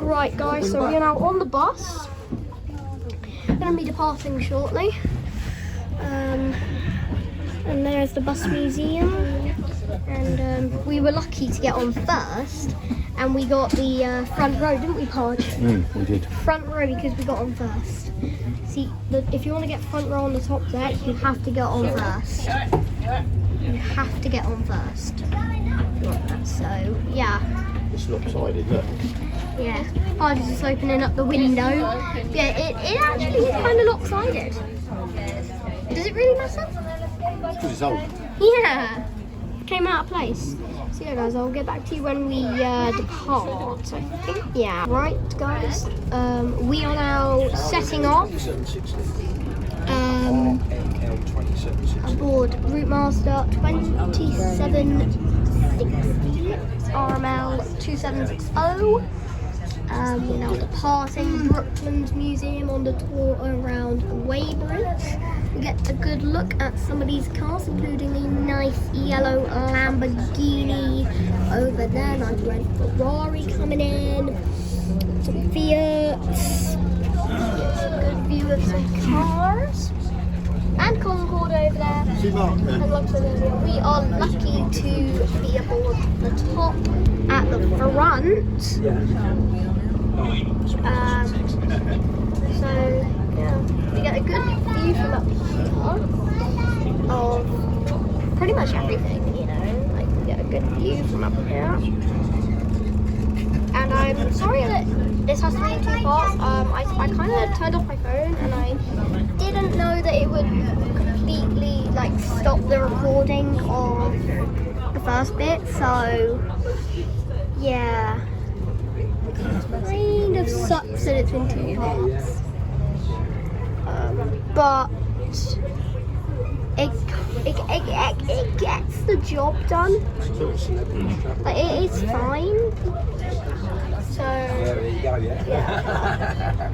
Right guys, so we are now on the bus. Gonna be departing shortly. And there's the bus museum. And we were lucky to get on first. And we got the front row, didn't we, Podge? We did. Front row because we got on first. See, if you want to get front row on the top deck, you have to get on first. You have to get on first. So, yeah. It's lopsided, look. Yeah, Podge is just opening up the window. Yeah, it actually is kind of lopsided. Does it really matter? Because it's old. Yeah, came out of place. So yeah guys, I'll get back to you when we depart, I think. Yeah, right guys, we are now setting off aboard Route Master 2760, RML 2760. We're now departing Brooklands Museum on the tour around Weybridge. We get a good look at some of these cars, including a nice yellow Lamborghini over there, nice red Ferrari coming in, some Fiats, good view of some cars, and Concorde over there. And like I said earlier, we are lucky to be aboard the top at the front. So yeah, we get a good view from up here of pretty much everything, you know, like we get a good view from up here. And I'm sorry that this has to be in two parts. I kind of turned off my phone and I didn't know that it would completely like stop the recording of the first bit, so yeah. Kind of sucks that it's in two parts, but it gets the job done. Like, it is fine. So yeah,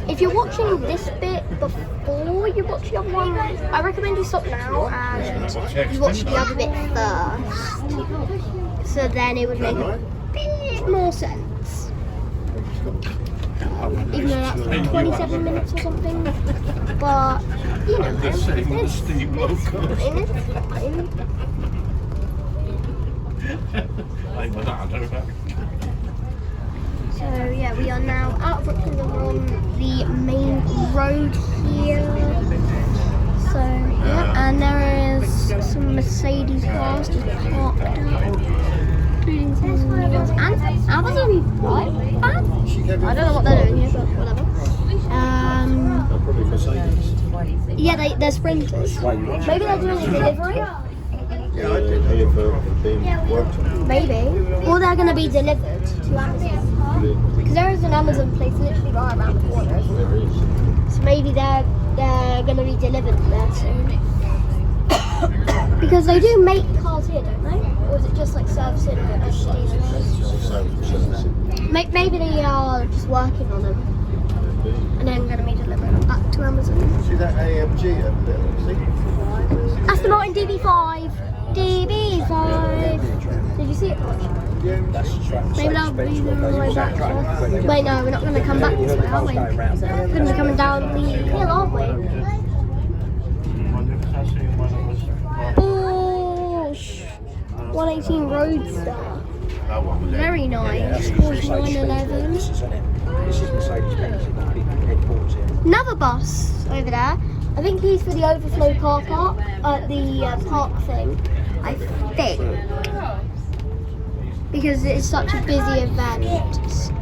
if you're watching this bit before you watch the other one, I recommend you stop now and you watch the other bit first. So then it would make a bit more sense. Even though that's like 27 minutes or something, but you know, it's fine. So yeah, we are now out of Brooklands and we're on the main road here. So yeah, and there is some Mercedes cars just parked out, including some cars and Amazon, right? I don't know what they're doing here, but whatever. Probably Mercedes. Yeah, they're sprinters. Maybe they're doing a delivery. Yeah, I did hear for being worked on. Maybe. Or they're going to be delivered to Amazon. Because there is an Amazon place literally right around the corner. There is. So maybe they're going to be delivered there soon. Because they do make cars here, don't they? Or is it just like servicing and maybe they are just working on them and then going to be delivering them back to Amazon. See that AMG over there? See? Aston Martin DB5. DB5. Did you see it? Yeah, that's Maybe that'll be the way back. Wait, no, we're not going to come back this way, are we? We're going to be coming down the hill, aren't we? Oh, 118 Roadster. Very nice. 4911. Another bus over there. I think he's for the overflow car park, the park thing. I think. Because it's such a busy event.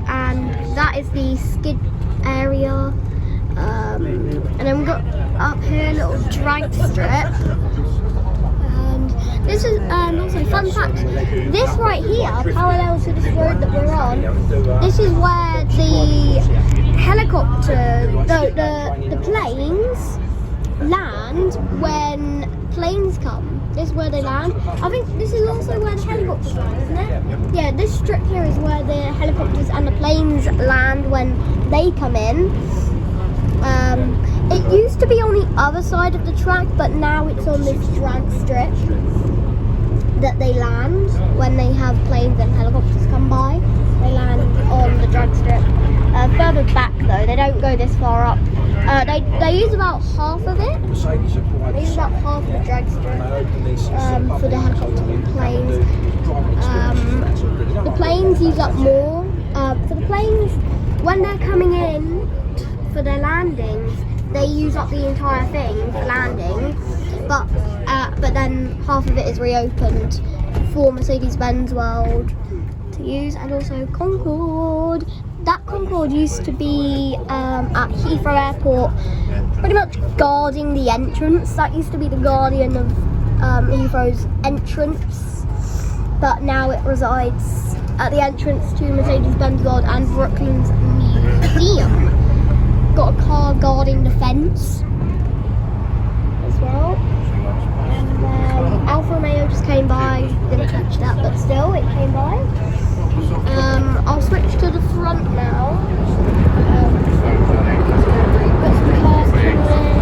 And that is the skid area. And then we've got up here a little drag strip. This is also fun fact. This right here, parallel to this road that we're on, this is where the helicopter, the planes land when planes come. This is where they land. I think this is also where the helicopters land, isn't it? Yeah, this strip here is where the helicopters and the planes land when they come in. It used to be on the other side of the track, but now it's on this drag strip that they land when they have planes and helicopters come by. They land on the drag go this far up. They use about half of it. They use about half of the dragster for the helicopter and planes. The planes use up more. For the planes, when they're coming in for their landings, they use up the entire thing for landing. But then half of it is reopened for Mercedes-Benz World to use, and also Concorde. That Concorde used to be at Heathrow Airport, pretty much guarding the entrance. That used to be the guardian of Heathrow's entrance, but now it resides at the entrance to Mercedes-Benz World and Brooklands Museum. Got a car guarding the fence as well. And then Alfa Romeo just came by, didn't catch that, but still it came by. I'll switch to the front now. Got some cars coming in.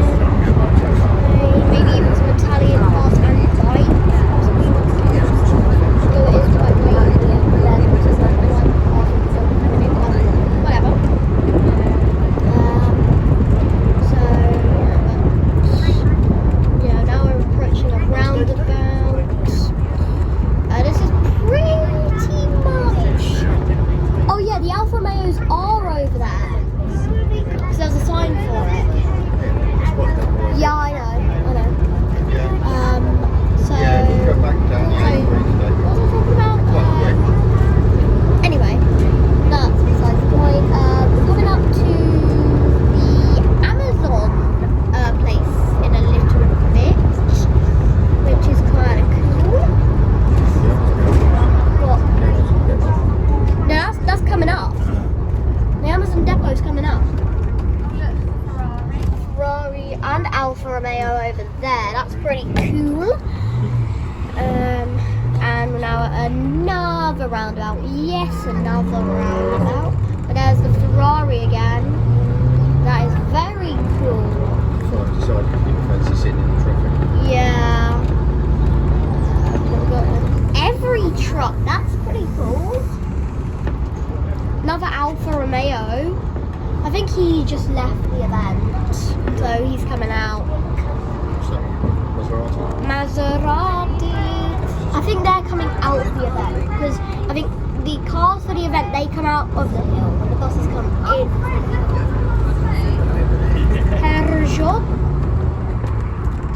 Maybe even some Italian cars and bikes. Though it is quite late, whatever. Yeah, now we're approaching a roundabout. This is pretty much. Oh yeah, the Alfa Romeos are over there. So there's a sign for it. Yeah, I know. So what was I talking about? Anyway, that's besides the point. We're coming up to the Amazon place in a little bit, which is kind of cool. What? No, that's coming up. The Amazon depot's coming up. Ferrari and Alfa Romeo over there. That's pretty cool. And we're now at another roundabout. Yes, another roundabout. But there's the Ferrari again. That is very cool. Fancy sitting in the traffic. Yeah. Every truck. That's pretty cool. Another Alfa Romeo. I think he just left the event, so he's coming out. Maserati. I think they're coming out of the event because I think the cars for the event, they come out of the hill and the buses come in. Peugeot.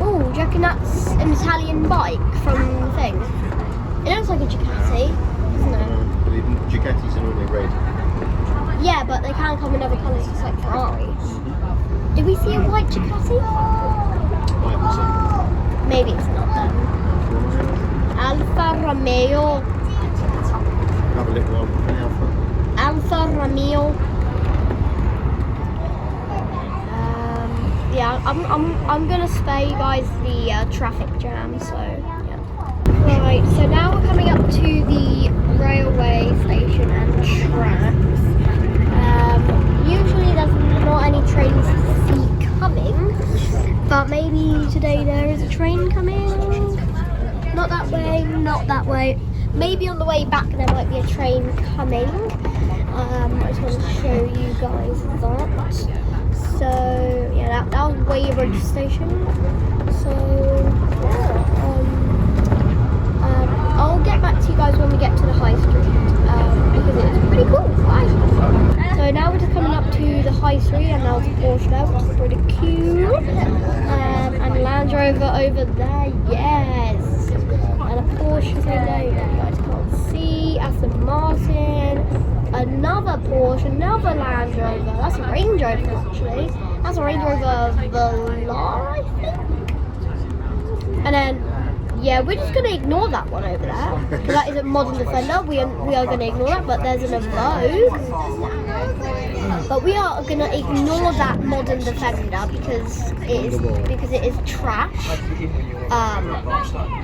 Oh, do you reckon that's an Italian bike from the thing? It looks like a Ducati, doesn't it? Ducatis are normally red. Yeah, but they can come in other colours just like Ferraris. Did we see a white Ducati? I haven't seen. Maybe it's not them. Alfa Romeo. Have a little one. Alfa Romeo. Yeah, I'm gonna spare you guys the traffic jam. So yeah. Right. So now we're coming up to the railway station and tracks. Usually there's not any trains to see coming, but maybe today there is a train coming. Not that way, not that way. Maybe on the way back there might be a train coming. I just want to show you guys that. So yeah, that was Weybridge Station. So I'll get back to you guys when we get to the high street because it's pretty cool. So now we're just coming up to the high street, and now it's a Porsche there, which is pretty cool. And Land Rover over there, yes. And a Porsche over there, you guys can't see. Aston Martin, another Porsche, another Land Rover. That's a Range Rover actually. That's a Range Rover Velar, I think. And then yeah, we're just going to ignore that one over there. That is a Modern Defender. We are going to ignore that, but there's an Evoque. But we are going to ignore that Modern Defender because it is trash.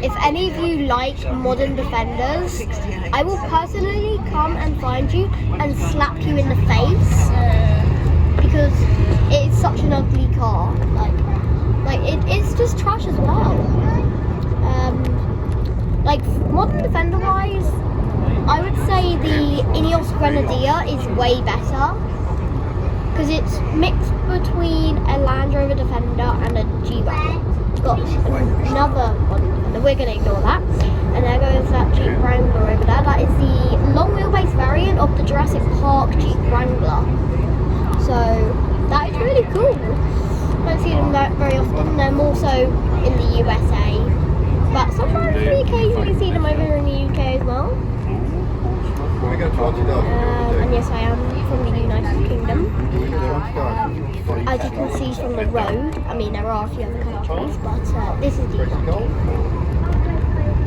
If any of you like Modern Defenders, I will personally come and find you and slap you in the face because it is such an ugly car. Like it's just trash as well. Like Modern Defender wise, I would say the Ineos Grenadier is way better because it's mixed between a Land Rover Defender and a G-Wagon. It's got another one, and we're going to ignore that. And there goes that Jeep Wrangler over there. That is the long wheelbase variant of the Jurassic Park Jeep Wrangler. So that is really cool. Don't see them that very often. They're more so in the USA, but sometimes we occasionally see them over here in the UK as well. And yes, I am from the United Kingdom. As you can see from the road, I mean there are a few other countries, but this is the United Kingdom.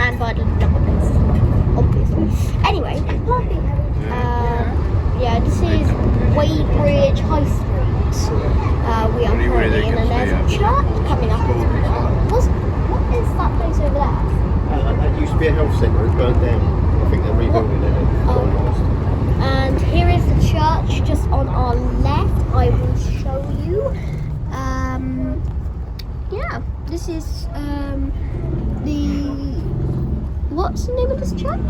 And by the numbers, obviously. Anyway, yeah, this is Weybridge High Street. We are currently in, and there's a church coming up. What is that place over there? That used to be a health centre. It burnt down. I think they're rebuilding it. And here is the church just on our left. I will show you. Yeah, this is what's the name of this church?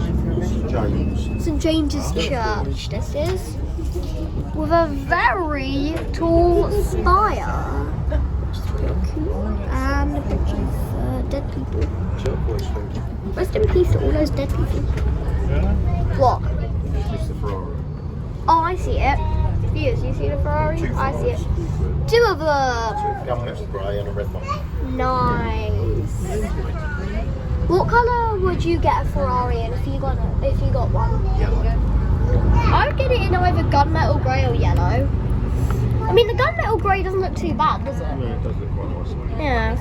James. St. James's Church. This is with a very tall spire. And a bunch of dead people. Rest in peace to all those dead people. What? It's the Ferrari. Oh, I see it. Viewers, you see the Ferrari? I see it. Two of them. Gunmetal grey and a red one. Nice. What colour would you get a Ferrari in if you got one? Yellow. I would get it in either gunmetal grey or yellow. I mean, the gunmetal grey doesn't look too bad, does it? Yeah, it does look quite nice. Yeah.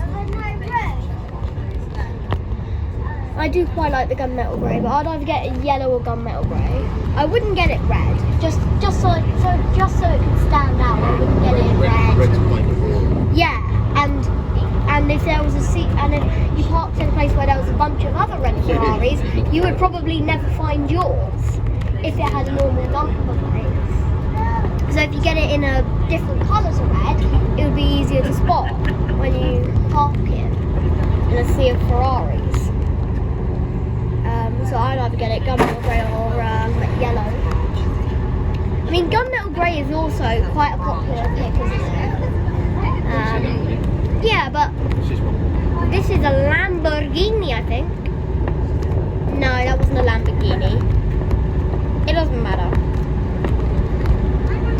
I do quite like the gunmetal grey, but I'd either get a yellow or gunmetal grey. I wouldn't get it red, just so it can stand out. I wouldn't get it in red. Red's plain before. Yeah, and if there was a seat, and if you parked in a place where there was a bunch of other red Ferraris, you would probably never find yours if it had a normal number plate. So if you get it in a different colour to red, it would be easier to spot when you park it in a sea of Ferraris. So I'd either get it gunmetal grey or yellow. I mean, gunmetal grey is also quite a popular pick, isn't it? Yeah, but this is a Lamborghini, I think. No, that wasn't a Lamborghini. It doesn't matter.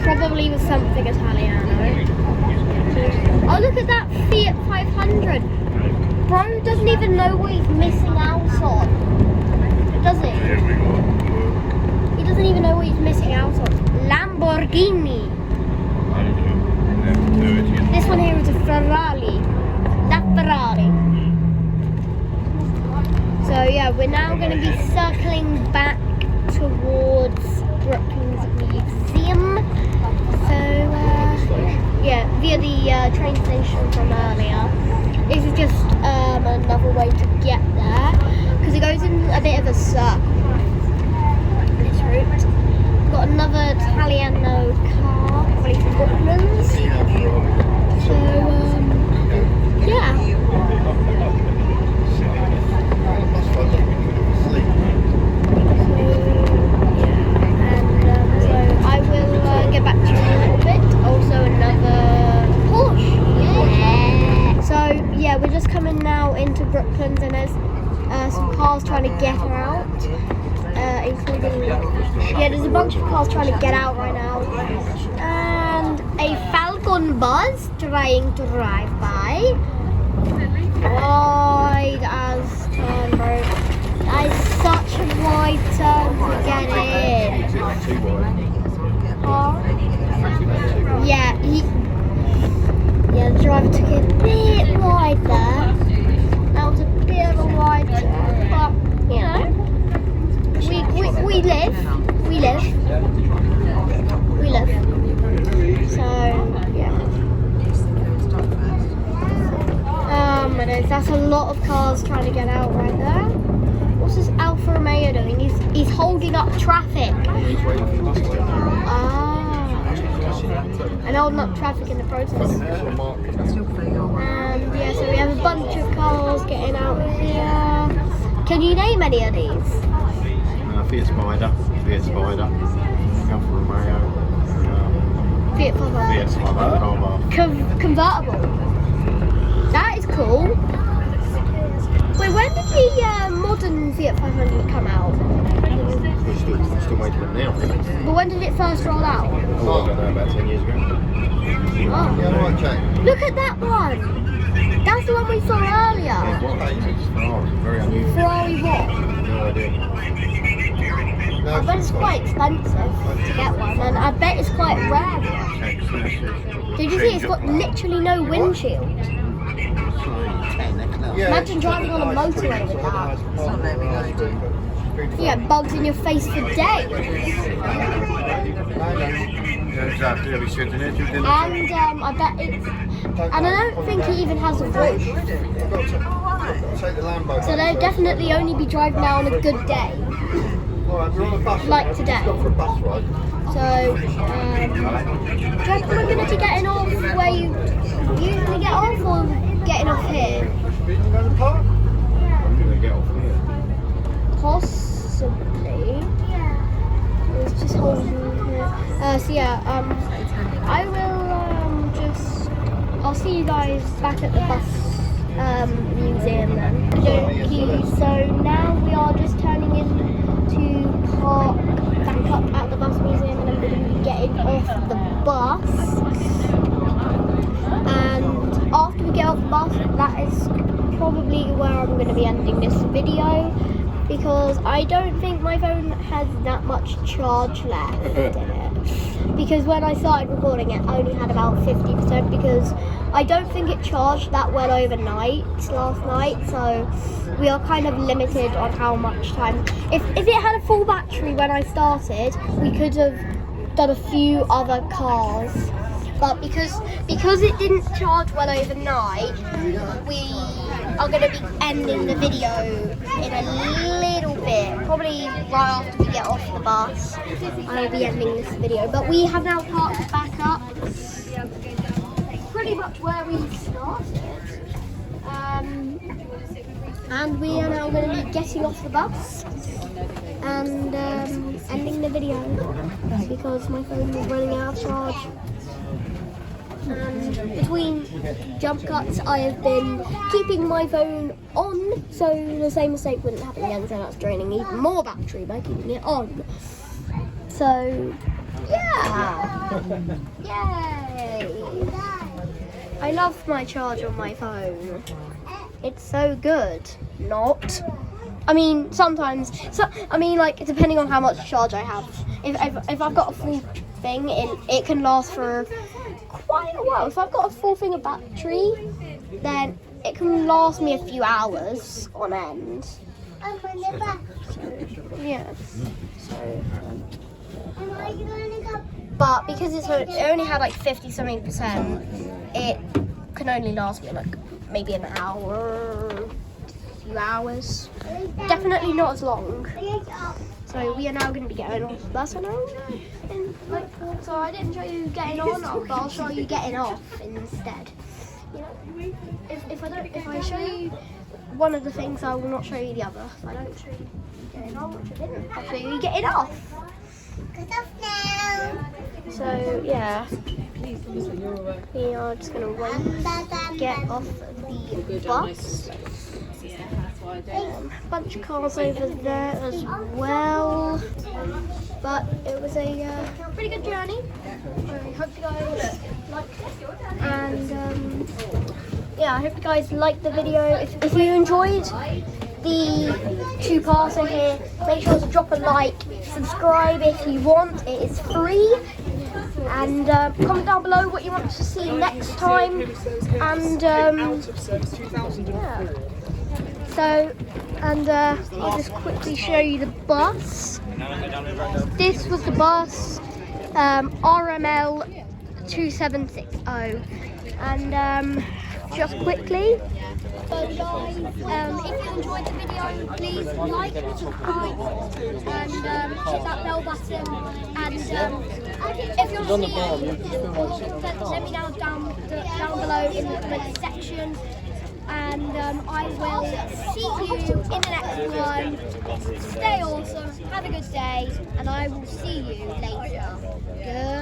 Probably was something Italiano. Oh, look at that Fiat 500. Bro doesn't even know what he's missing out on. Does he? He doesn't even know what he's missing out on. Lamborghini. This one here is a Ferrari. That Ferrari. So yeah, we're now going to be circling back towards Brooklands Museum. So yeah, via the train station from earlier. This is just another way to get there, because it goes in a bit of a circle, this route. We've got another Italiano car, probably from Brooklands. So, yeah. So I will get back to you in a little bit. Also another Porsche. Yeah. So yeah, we're just coming now into Brooklands, and there's some cars trying to get out, including, yeah, there's a bunch of cars trying to get out right now, and a Falcon bus trying to drive by. Wide as turn, bro. That is such a wide turn to get in. Yeah, the driver took it a bit wide there. That was a bit of a wide turn, but you know, we live. So yeah. My days, that's a lot of cars trying to get out right there. What's this Alfa Romeo doing? He's holding up traffic. And holding up traffic in the process. And yeah, so we have a bunch of cars getting out here. Can you name any of these? Fiat Spider, Alfa Romeo. Fiat 500. Yes, like that. Convertible. That is cool. Wait, when did the modern Fiat 500 come out? We're still making them now. But when did it first roll out? Oh, I don't know, about 10 years ago. Oh. Yeah, right, Jack. Look at that one. That's the one we saw earlier. It's Ferrari, very unusual. Ferrari what? No idea. I bet it's quite expensive to get one, and I bet it's quite rare. Did you see it's got literally no windshield? Imagine driving on a motorway with that. You get bugs in your face for days. Exactly, we said in it. And I bet it's... And I don't think it even has a roof. So they'll definitely only be driving now on a good day. Like today. So, do you reckon we're going to be getting off where you usually get off, or getting off here? I'm going to get off here. Possibly. Let's just hold here. So yeah, I will I'll see you guys back at the bus museum then. Okay, so now we are just turning in to park back up at the bus museum, and I'm going to be getting off the bus. And after we get off the bus, that is probably where I'm going to be ending this video, because I don't think my phone has that much charge left in it. Because when I started recording it, I only had about 50%, because I don't think it charged that well overnight last night, so we are kind of limited on how much time. If it had a full battery when I started, we could have done a few other cars. But because it didn't charge well overnight, we are going to be ending the video in a little bit, probably right after we get off the bus. I'll be ending this video, but we have now parked back up pretty much where we started, and we are now going to be getting off the bus and ending the video because my phone is running out of charge. And between jump cuts, I have been keeping my phone on, so the same mistake wouldn't happen again. So that's draining even more battery by keeping it on. So yeah, yay! I love my charge on my phone. It's so good. Not. I mean, sometimes. Like depending on how much charge I have. If I've got a full thing, it can last for quite a while. If I've got a full thing of battery, then it can last me a few hours on end. Yeah. So. But because it only had like 50-something%, it can only last me like maybe an hour, a few hours. Definitely not as long. So we are now going to be getting off the bus. So I didn't show you getting on, but I'll show you getting off instead. You know, if I show you one of the things, I will not show you the other. If I don't show you getting on, which I didn't, I'll show you getting off. Get off now. So yeah, we are just gonna wait to get off the bus. Bunch of cars over there as well, but it was a pretty good journey. I hope you guys liked it, and yeah, I hope you guys liked the video. If you enjoyed the two-parter here, make sure to drop a like, subscribe if you want, it is free, and comment down below what you want to see next time, and yeah. So, and I'll just quickly show you the bus. This was the bus, RML 2760, and just quickly, if you enjoyed the video, please like, subscribe, and hit that bell button. And if you're let me know down below in the comment section. And I will see you in the next one. Stay awesome, have a good day, and I will see you later. Good.